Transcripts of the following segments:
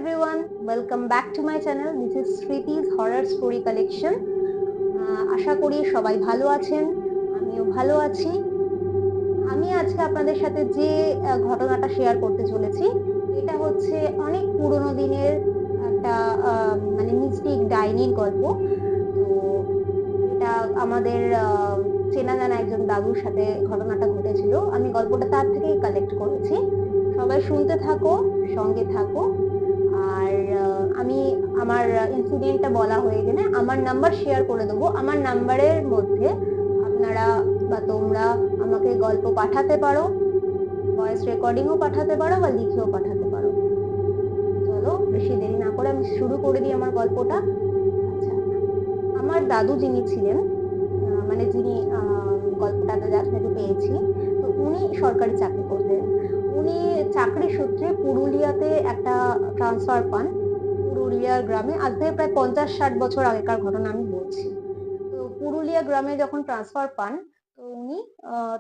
everyone, welcome back to my channel. This is Shriti's Horror Story Collection. আশা করি সবাই ভালো আছেন, আমিও ভালো আছি। আমি আজকে আপনাদের সাথে যে ঘটনাটা শেয়ার করতে চলেছি এটা হচ্ছে অনেক পুরনো দিনের একটা মানে মিস্টিক ডাইনির গল্প। তো এটা আমাদের চেনা জানা একজন দাদুর সাথে ঘটনাটা ঘটেছিল। আমি গল্পটা তার থেকেই কালেক্ট করেছি। সবাই শুনতে থাকো, সঙ্গে থাকো। আর আমি আমার ইনসিডেন্টটা বলা হয়ে গেলে আমার নাম্বার শেয়ার করে দেবো। আমার নাম্বারের মধ্যে আপনারা বা তোমরা আমাকে গল্প পাঠাতে পারো, ভয়েস রেকর্ডিংও পাঠাতে পারো বা লিখেও পাঠাতে পারো। চলো বেশি দেরি না করে আমি শুরু করে দিই আমার গল্পটা। আচ্ছা, আমার দাদু যিনি ছিলেন, মানে যিনি গল্পটাতে যার থেকে পেয়েছি, তো উনি সরকারি চাকরি করতেন। উনি চাকরি সূত্রে পুরুলিয়াতে একটা ট্রান্সফার পান। পুরুলিয়ার গ্রামে, আজ থেকে প্রায় 50-60 বছর আগেকার ঘটনা আমি বলছি। তো পুরুলিয়া গ্রামে যখন ট্রান্সফার পান, তো উনি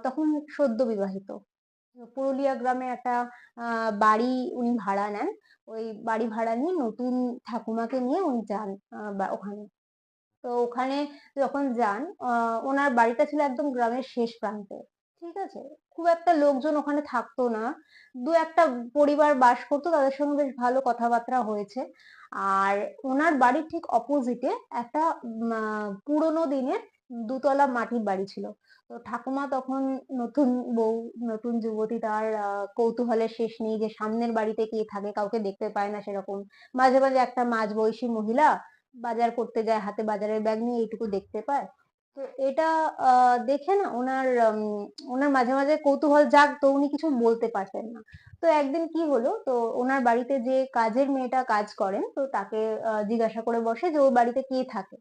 তখন সদ্য বিবাহিত। পুরুলিয়া গ্রামে একটা বাড়ি উনি ভাড়া নেন। ওই বাড়ি ভাড়া নিয়ে নতুন ঠাকুমাকে নিয়ে উনি যান ওখানে। তো ওখানে যখন যান, ওনার বাড়িটা ছিল একদম গ্রামের শেষ প্রান্তে। ঠিক আছে, খুব একটা লোকজন ওখানে থাকতো না। দু একটা পরিবার বাস করতো, তাদের সঙ্গে বেশ ভালো কথাবার্তা হয়েছে। আর ওনার বাড়ির ঠিক অপোজিটে একটা পুরোনো দিনের দুতলা মাটির বাড়ি ছিল। তো ঠাকুমা তখন নতুন বউ, নতুন যুবতী, তার কৌতূহলের শেষ নেই যে সামনের বাড়িতে কে থাকে, কাউকে দেখতে পায় না সেরকম। মাঝে মাঝে একটা মাঝবয়সী মহিলা বাজার করতে যায়, হাতে বাজারের ব্যাগ নিয়ে, এইটুকু দেখতে পায়। তো এটা দেখে না ওনার মাঝে মাঝে কৌতূহল জাগতো, উনি কিছু বলতে পারতেন না। তো একদিন কি হলো, তো ওনার বাড়িতে যে কাজের মেয়েটা কাজ করেন, তো তাকে জিজ্ঞাসা করে বসে যে ওর বাড়িতে কে থাকে।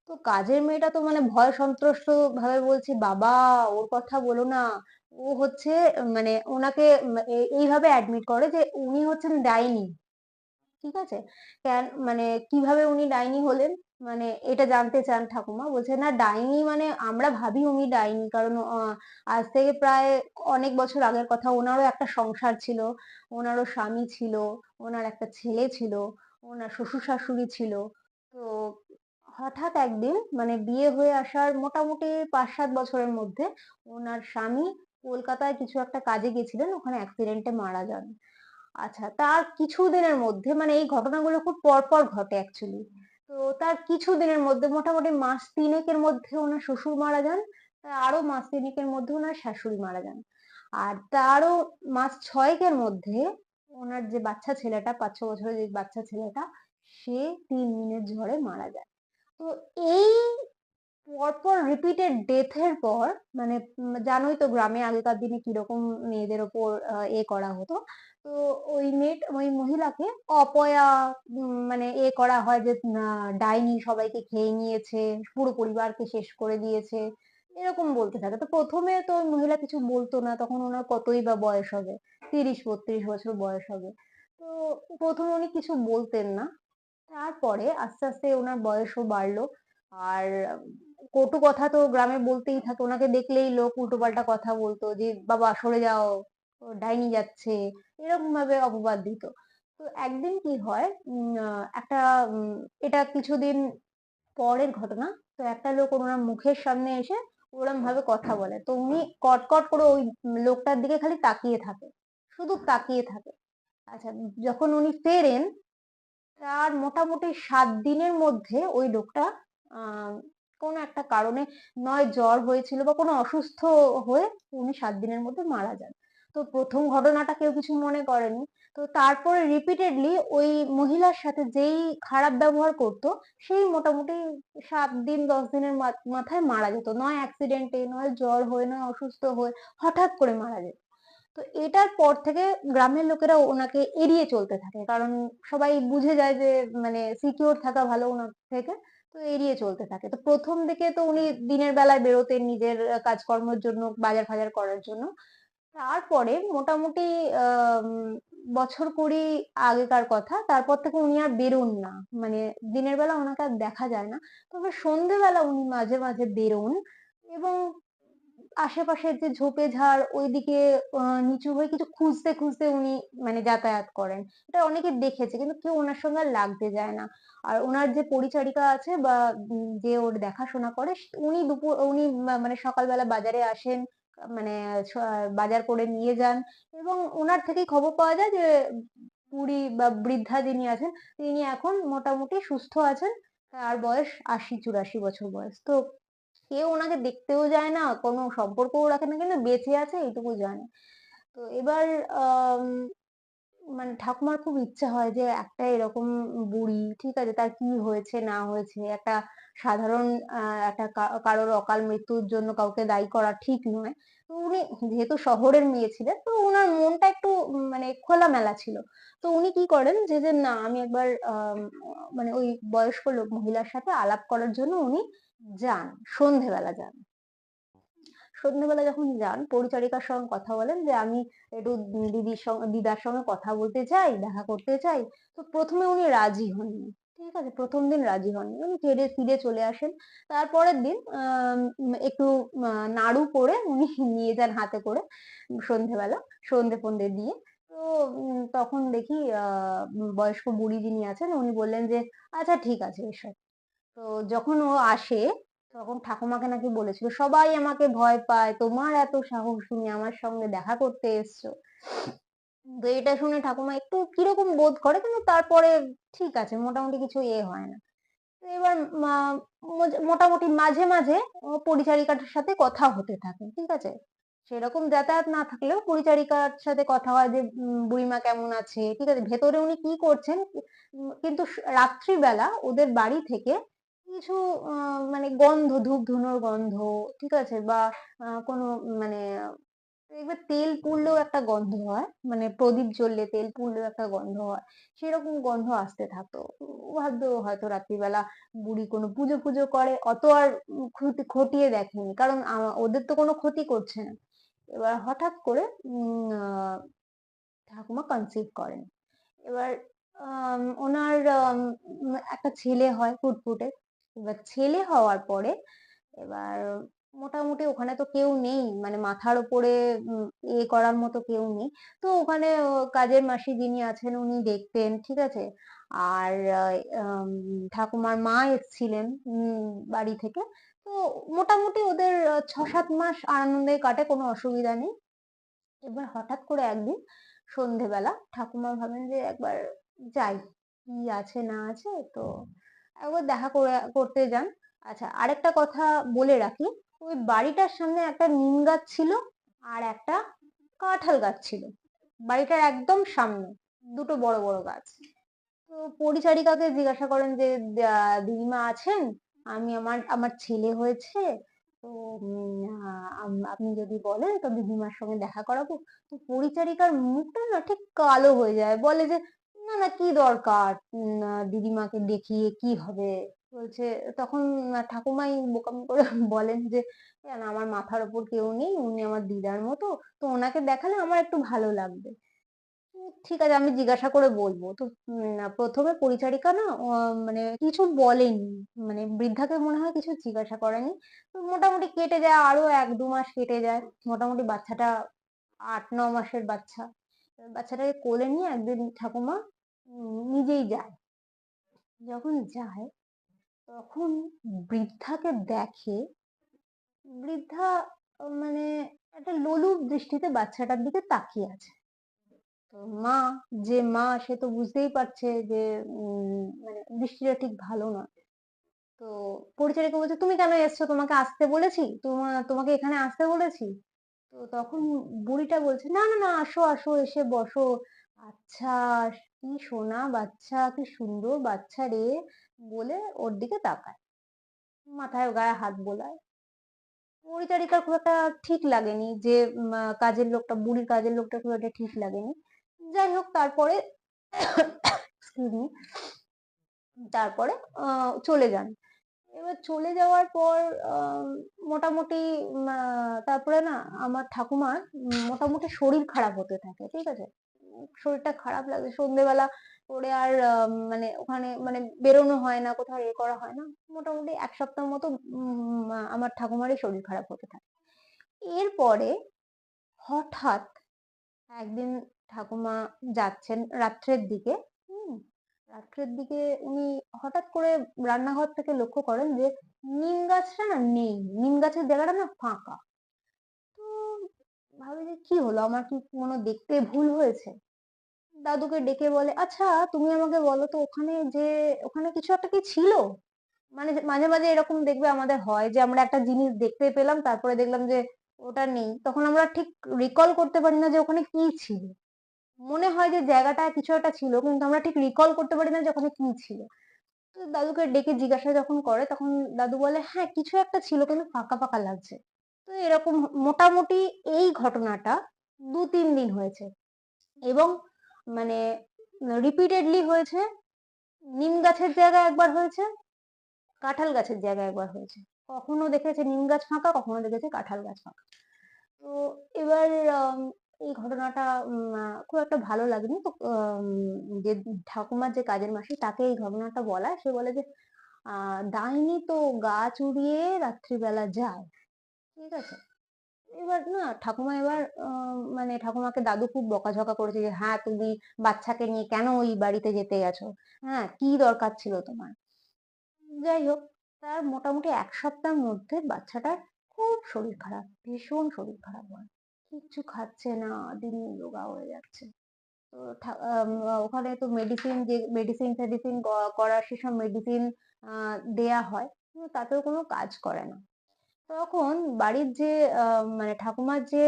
তো কাজের মেয়েটা তো মানে ভয় সন্ত্রস্ত ভাবে বলছে, বাবা ওর কথা বলো না, ও হচ্ছে মানে ওনাকে এইভাবে অ্যাডমিট করে যে উনি হচ্ছেন ডাইনি। ঠিক আছে, কেন মানে কিভাবে উনি ডাইনি হলেন, মানে এটা জানতে চান ঠাকুমা। বলছে না, ডাইনি মানে আমরা ভাবি উনি ডাইনি কারণ আজ থেকে প্রায় অনেক বছর আগের কথা, ওনারও একটা সংসার ছিল, ওনারও স্বামী ছিল, ওনার একটা ছেলে ছিল, ওনার শ্বশুর শাশুড়ি ছিল। তো হঠাৎ একদিন মানে বিয়ে হয়ে আসার মোটামুটি 5-7 বছরের মধ্যে ওনার স্বামী কলকাতায় কিছু একটা কাজে গেছিলেন, ওখানে অ্যাক্সিডেন্টে মারা যান। আচ্ছা, তার কিছুদিনের মধ্যে, মানে এই ঘটনাগুলো খুব পর পর ঘটে অ্যাকচুয়ালি। তো তার কিছুদিনের মধ্যে, মোটামুটি মাস তিনেকের মধ্যে ওনার শ্বশুর মারা যান। তার আরো মাস তিনেকের মধ্যে ওনার শাশুড়ি মারা যান। আর তারও মাস ছয়েকের মধ্যে ওনার যে বাচ্চা ছেলেটা, 5-6 বছরের যে বাচ্চা ছেলেটা, সে 3 দিনের জ্বরে মারা যায়। তো এই পরপর রিপিটেড ডেথের পর, মানে জানোই তো গ্রামে আগেকার দিনে কিরকম মেয়েদের ওপর করা হতো। তো ওই মহিলাকে অপয়া মানে করা হয় যে ডাইনি সবাইকে খেয়ে নিয়েছে, পুরো পরিবারকে শেষ করে দিয়েছে, এরকম বলতে থাকে। তো প্রথমে তো ওই মহিলা কিছু বলতো না, তখন ওনার কতই বা বয়স হবে, 30-32 বছর বয়স হবে। তো প্রথমে উনি কিছু বলতেন না। তারপরে আস্তে আস্তে ওনার বয়সও বাড়লো। আর কটু কথা তো গ্রামে বলতেই থাকে, ওনাকে দেখলেই লোক উল্টোপাল্টা কথা বলতো যে বাবা সরে যাও, ও ডাইনি যাচ্ছে, এরকম ভাবে অপবাদ দিত। তো একদিন কি হয়, একটা এটা কিছুদিন পরের ঘটনা। তো একটা লোক ওনার মুখের সামনে এসে ওরম ভাবে কথা বলে, তো উনি কটকট করে ওই লোকটার দিকে খালি তাকিয়ে থাকে, শুধু তাকিয়ে থাকে। আচ্ছা, যখন উনি ফেরেন, তার মোটামুটি 7 দিনের মধ্যে ওই লোকটা আহ কোনো একটা কারণে, নয় জ্বর হয়েছিল বা কোনো অসুস্থ হয়ে উনি 7 দিনের মধ্যে মারা যান। তো প্রথম ঘটনাটা কেউ কিছু মনে করেনি। তো তারপরে রিপিটেডলি ওই মহিলার সাথে যেই খারাপ ব্যবহার করতো, সেই মোটামুটি 7 দিন 10 দিনের মাথায় মারা যেত, নয় অ্যাক্সিডেন্টে, নয় জ্বর হয়ে, নয় অসুস্থ হয়ে, হঠাৎ করে মারা যেত। তো এটার পর থেকে গ্রামের লোকেরা ওনাকে এড়িয়ে চলতে থাকে, কারণ সবাই বুঝে যায় যে মানে সিকিউর থাকা ভালো ওনার থেকে। তো এড়িয়ে চলতে থাকে। তো প্রথম দিকে তো উনি দিনের বেলায় বেরোতেন নিজের কাজকর্মের জন্য, বাজার ফাজার করার জন্য। তারপরে মোটামুটি আহ বছর কুড়ি আগেকার কথা, তারপর থেকে উনি আর বেরোন না। মানে দিনের বেলা ওনাকে আর দেখা যায় না, তবে সন্ধেবেলা উনি মাঝে মাঝে বেরোন। এবং আশেপাশের যে ঝোপে ঝাড় ওইদিকে নিচু হয়ে কিছু খুঁজতে খুঁজতে উনি মানে যাতায়াত করেন। এটা অনেকে দেখেছে, কিন্তু কেউ ওনার সঙ্গে আর লাগতে যায় না। আর ওনার যে পরিচারিকা আছে বা যে ওর দেখাশোনা করে উনি মানে সকালবেলা বাজারে আসেন, মানে বাজার করে নিয়ে যান, এবং ওনার থেকেই খবর পাওয়া যায় যে বুড়ি বা বৃদ্ধা যিনি আছেন তিনি এখন মোটামুটি সুস্থ আছেন। তার বয়স ৮০-৮৪ বছর বয়স। তো কেউ ওনাকে দেখতেও যায় না, কোনো সম্পর্কও রাখে না, কিন্তু বেঁচে আছে এইটুকু জানে। তো এবার আম মানে ঠাকুমার খুব ইচ্ছা হয় যে একটা এরকম বুড়ি, ঠিক আছে, তার কি হয়েছে না হয়েছে, একটা সাধারণ একটা কারোর অকাল মৃত্যুর জন্য কাউকে দায়ী করা ঠিক নয়। তো উনি যেহেতু শহরের মেয়ে ছিলেন, তো উনার মনটা একটু মানে খোলামেলা ছিল। তো উনি কি করেন যে না আমি একবার মানে ওই বয়স্ক মহিলার সাথে আলাপ করার জন্য উনি যান, সন্ধেবেলা যান। সন্ধ্যেবেলা যখন যান, পরিচারিকার সঙ্গে কথা বলেন যে আমি একটু দিদার সঙ্গে কথা বলতে চাই, দেখা করতে চাই। তো প্রথমে উনি রাজি হননি, ঠিক আছে, প্রথম দিন রাজি হননি, উনি ফিরে ফিরে চলে আসেন। তারপরের দিন একটু নাড়ু করে উনি নিয়ে যান হাতে করে সন্ধেবেলা, সন্ধে ফন্ধে দিয়ে। তো তখন দেখি বয়স্ক বুড়ি যিনি আছেন উনি বললেন যে আচ্ছা ঠিক আছে এসো। তো যখন ও আসে তখন ঠাকুমাকে নাকি বলেছিল সবাই আমাকে ভয় পায়, তোমার এত সাহস, তুমি আমার সঙ্গে দেখা করতে এসছো। তো এটা শুনে ঠাকুমা একটু কিরকম বোধ করে, কিন্তু তারপরে ঠিক আছে, মোটামুটি কিছু হয় না। তো এবার মোটামুটি মাঝে মাঝে পরিচারিকার সাথে কথা হতে থাকে, ঠিক আছে, সেরকম যাতায়াত না থাকলেও পরিচারিকার সাথে কথা হয় যে বুড়িমা কেমন আছে, ঠিক আছে, ভেতরে উনি কি করছেন। কিন্তু রাত্রিবেলা ওদের বাড়ি থেকে কিছু মানে গন্ধ, ধূপ ধুনোর গন্ধ, ঠিক আছে, বা কোনো মানে দেখবে তেল পুড়লেও একটা গন্ধ হয়, মানে প্রদীপ জ্বললে তেল পুড়লেও একটা গন্ধ হয়, সেরকম গন্ধ আসতে থাকতো। ভাবতো হয়তো রাত্রিবেলা বুড়ি কোনো পুজো ফুজো করে, অত আর খতিয়ে দেখেনি, কারণ ওদের তো কোনো ক্ষতি করছে না। এবার হঠাৎ করে ঠাকুমা কনসিভ করেন। এবার ওনার একটা ছেলে হয় ফুটফুটে। এবার ছেলে হওয়ার পরে এবার মোটামুটি ওখানে তো কেউ নেই, মানে মাথার উপরে করার মতো কেউ নেই। তো ওখানে কাজের মাসি যিনি আছেন উনি দেখতেন, ঠিক আছে। আর ঠাকুমার মা এসছিলেন বাড়ি থেকে। তো মোটামুটি ওদের ৬-৭ মাস আনন্দে কাটে, কোনো অসুবিধা নেই। এবার হঠাৎ করে একদিন সন্ধেবেলা ঠাকুমা ভাবেন যে একবার যাই, কি আছে না আছে, তো একবার দেখা করতে যান। আচ্ছা, আরেকটা কথা বলে রাখি, ওই বাড়িটার সামনে একটা নিম গাছ ছিল আর একটা কাঁঠাল গাছ ছিল, বাড়িটার একদম সামনে দুটো বড় বড় গাছ। তো পরিচারিকাকে জিজ্ঞাসা করেন যে দিদিমা আছেন, আমি আমার আমার ছেলে হয়েছে, তো আপনি যদি বলেন তো দিদিমার সঙ্গে দেখা করাবো। তো পরিচারিকার মুখটা না ঠিক কালো হয়ে যায়, বলে যে না না কি দরকার, দিদিমাকে দেখিয়ে কি হবে, বলছে। তখন ঠাকুমাই বোকামি করে বলেন যে কেন, আমার মাথার ওপর কেউ নেই, উনি আমার দিদার মতো, তো ওনাকে দেখালে আমার একটু ভালো লাগবে। ঠিক আছে, আমি জিজ্ঞাসা করে বলবো। তো প্রথমে পরিচারিকা না মানে কিছু বলেনি, মানে বৃদ্ধাকে মনে হয় কিছু জিজ্ঞাসা করেনি। তো মোটামুটি কেটে যায়, আরো ১-২ মাস কেটে যায়, মোটামুটি বাচ্চাটা ৮-৯ মাসের বাচ্চা। বাচ্চাটাকে কোলে নিয়ে একদিন ঠাকুমা নিজেই যায়। যখন যায় তখন বৃদ্ধাকে দেখে, বৃদ্ধা মানে একটা লোলুপ দৃষ্টিতে বাচ্চাটার দিকে তাকিয়ে আছে। তো মা সে তো বুঝতেই পারছে যে মানে দৃষ্টিটা ঠিক ভালো না। তো পরিচারিকা বলছে তুমি কেন এসছো, তোমাকে আসতে বলেছি, তোমাকে এখানে আসতে বলেছি। তো তখন বুড়িটা বলছে না না না, আসো আসো, এসে বসো। আচ্ছা, কি সোনা বাচ্চা, কি সুন্দর বাচ্চা রে, বলে ওর দিকে তাকায়, মাথায় গায়ে হাত বোলায়। পরিচারিকার খুব একটা ঠিক লাগেনি যে কাজের লোকটা, বুড়ির কাজের লোকটা খুব একটা ঠিক লাগেনি। যাই হোক, তারপরে এক্সকিউজ মি, তারপরে চলে যান। এবার চলে যাওয়ার পর আহ, মোটামুটি তারপরে না আমার ঠাকুমার মোটামুটি শরীর খারাপ হতে থাকে, ঠিক আছে। শরীরটা খারাপ লাগে, সন্ধেবেলা করে আর মানে ওখানে মানে বেরোনো হয় না, কোথাও করা হয় না। মোটামুটি ১ সপ্তাহ মতো আমার ঠাকুমারই শরীর খারাপ হতে থাকে। এরপরে হঠাৎ একদিন ঠাকুমা যাচ্ছেন রাত্রের দিকে। হুম, রাত্রের দিকে উনি হঠাৎ করে রান্নাঘর থেকে লক্ষ্য করেন যে নিম গাছটা না নেই, নিম গাছের জায়গাটা না ফাঁকা। তো ভাবে যে কি হলো, আমার কি কোনো দেখতে ভুল হয়েছে? দাদুকে ডেকে বলে, আচ্ছা তুমি আমাকে বলো তো ওখানে যে ওখানে কিছু একটা কি ছিল? মানে মাঝে মাঝে এরকম দেখবে আমাদের হয় যে আমরা একটা জিনিস দেখতে পেলাম, তারপরে দেখলাম যে ওটা নেই, তখন আমরা ঠিক রিকল করতে পারি না যে ওখানে কি ছিল। মনে হয় যে জায়গাটা কিছু একটা ছিল, কিন্তু আমরা ঠিক রিকল করতে পারি না যে ওখানে কি ছিল। তো দাদুকে ডেকে জিজ্ঞাসা যখন করে, তখন দাদু বলে, হ্যাঁ কিছু একটা ছিল কিন্তু ফাঁকা ফাঁকা লাগছে। তো এরকম মোটামুটি এই ঘটনাটা ২-৩ দিন হয়েছে, এবং মানে রিপিটেডলি হয়েছে। নিম গাছের জায়গায় একবার হয়েছে, কাঁঠাল গাছের জায়গায় একবার হয়েছে। কখনো দেখেছে নিম গাছ ফাঁকা, কখনো দেখেছে কাঁঠাল গাছ ফাঁকা। তো এবার এই ঘটনাটা খুব একটা ভালো লাগেনি। তো যে ঠাকুমার যে কাজের মাসি তাকে এই ঘটনাটা বলায়, সে বলে যে ডাইনি তো গাছ উড়িয়ে রাত্রিবেলা যায়। ঠিক আছে? এবার না ঠাকুমা এবার মানে ঠাকুমাকে দাদু খুব বকাঝকা করেছে যে, হ্যাঁ তুমি বাচ্চাকে নিয়ে কেন ওই বাড়িতে যেতে গেছো? হ্যাঁ কি দরকার ছিল তোমার? যাই হোক, তার মোটামুটি ১ সপ্তাহের মধ্যে বাচ্চাটার খুব শরীর খারাপ, ভীষণ শরীর খারাপ হয়। কিচ্ছু খাচ্ছে না, দিন রোগা হয়ে যাচ্ছে। তো ওখানে তো মেডিসিন, যে মেডিসিন করার সেসব মেডিসিন দেয়া হয়। কিন্তু তাতেও কোনো কাজ করে না। তখন বাড়ির যে মানে ঠাকুমার যে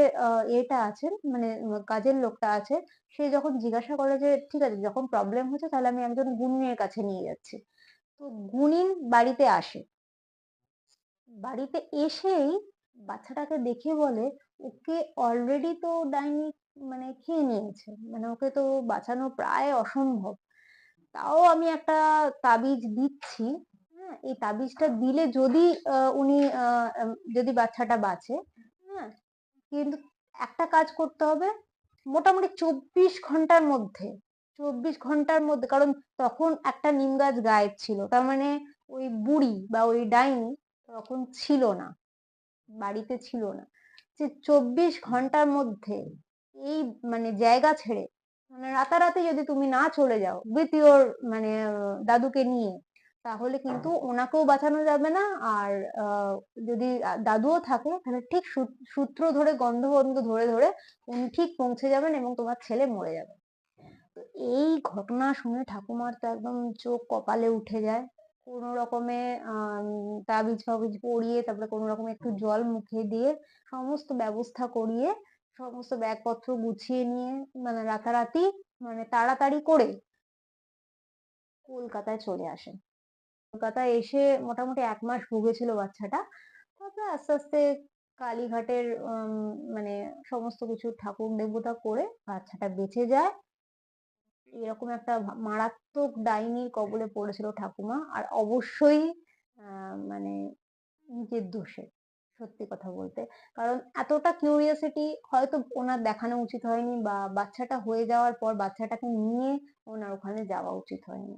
ইয়েটা আছেন, মানে কাজের লোকটা আছে, সে যখন জিজ্ঞাসা করে যে ঠিক আছে যখন প্রবলেম হচ্ছে তাহলে আমি একজন গুণিনের কাছে নিয়ে যাচ্ছি। তো গুণিন বাড়িতে আসে। বাড়িতে এসেই বাচ্চাটাকে দেখে বলে, ওকে অলরেডি তো ডাইনি মানে খেয়ে নিয়েছে, মানে ওকে তো বাঁচানো প্রায় অসম্ভব। তাও আমি একটা তাবিজ দিচ্ছি, হ্যাঁ এই তাবিজটা দিলে যদি উনি যদি বাচ্চাটা বাঁচে, হ্যাঁ কিন্তু একটা কাজ করতে হবে, মোটামুটি ২৪ ঘন্টার মধ্যে, ২৪ ঘন্টার মধ্যে, কারণ তখন একটা নিম গাছ গায়েব ছিল, তার মানে ওই বুড়ি বা ওই ডাইনি তখন ছিল না, বাড়িতে ছিল না। যে ২৪ ঘন্টার মধ্যে এই মানে জায়গা ছেড়ে, মানে রাতারাতি যদি তুমি না চলে যাও উইথ ইওর মানে দাদুকে নিয়ে, তাহলে কিন্তু ওনাকেও বাঁচানো যাবে না। আর যদি দাদুও থাকে তাহলে ঠিক সূত্র ধরে, গন্ধ গন্ধ ধরে ধরে উনি ঠিক পৌঁছে যাবেন এবং তোমার ছেলে মরে যাবে। তো এই ঘটনা শুনে ঠাকুমার তো একদম চোখ কপালে উঠে যায়। কোনো রকমে তাবিজ ফাবিজ পরিয়ে, তারপরে কোনো রকমে একটু জল মুখে দিয়ে সমস্ত ব্যবস্থা করিয়ে, সমস্ত ব্যাগপত্র গুছিয়ে নিয়ে, মানে রাতারাতি, মানে তাড়াতাড়ি করে কলকাতায় চলে আসেন। কলকাতায় এসে মোটামুটি ১ মাস ভুগেছিল বাচ্চাটা। তারপরে আস্তে আস্তে কালীঘাটের মানে সমস্ত কিছু ঠাকুর দেবতা করে বাচ্চাটা বেঁচে যায়। এরকম একটা মারাত্মক ডাইনির কবলে পড়েছিল ঠাকুমা, আর অবশ্যই মানে নিজের দোষে, সত্যি কথা বলতে। কারণ এতটা কিউরিওসিটি হয়তো ওনার দেখানো উচিত হয়নি, বা বাচ্চাটা হয়ে যাওয়ার পর বাচ্চাটাকে নিয়ে ওনার ওখানে যাওয়া উচিত হয়নি।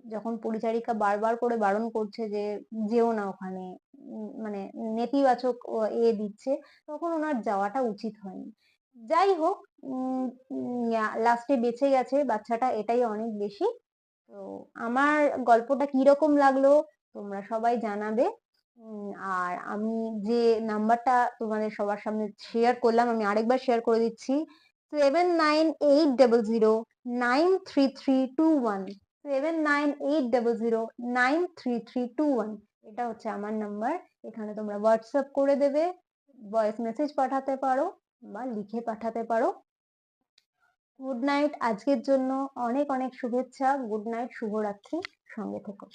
যখন পরিচারিকা বারবার করে বারণ করছে যে যেও না ওখানে, মানে নেতিবাচক দিচ্ছে, তখন ওনার যাওয়াটা উচিত হয়নি। যাই হোক, লাস্টে বেঁচে গেছে বাচ্চাটা, এটাই অনেক বেশি। তো আমার গল্পটা কিরকম লাগলো তোমরা সবাই জানাবে। আর আমি যে নাম্বারটা তোমাদের সবার সামনে শেয়ার করলাম, আমি আরেকবার শেয়ার করে দিচ্ছি, 7980093321, 7980093321, এটা হচ্ছে আমার নাম্বার। এখানে তোমরা হোয়াটসঅ্যাপ করে দেবে, ভয়েস মেসেজ পাঠাতে পারো বা লিখে পাঠাতে পারো। গুড নাইট, আজকের জন্য অনেক অনেক শুভেচ্ছা। গুড নাইট, শুভরাত্রি, সঙ্গে থেকো।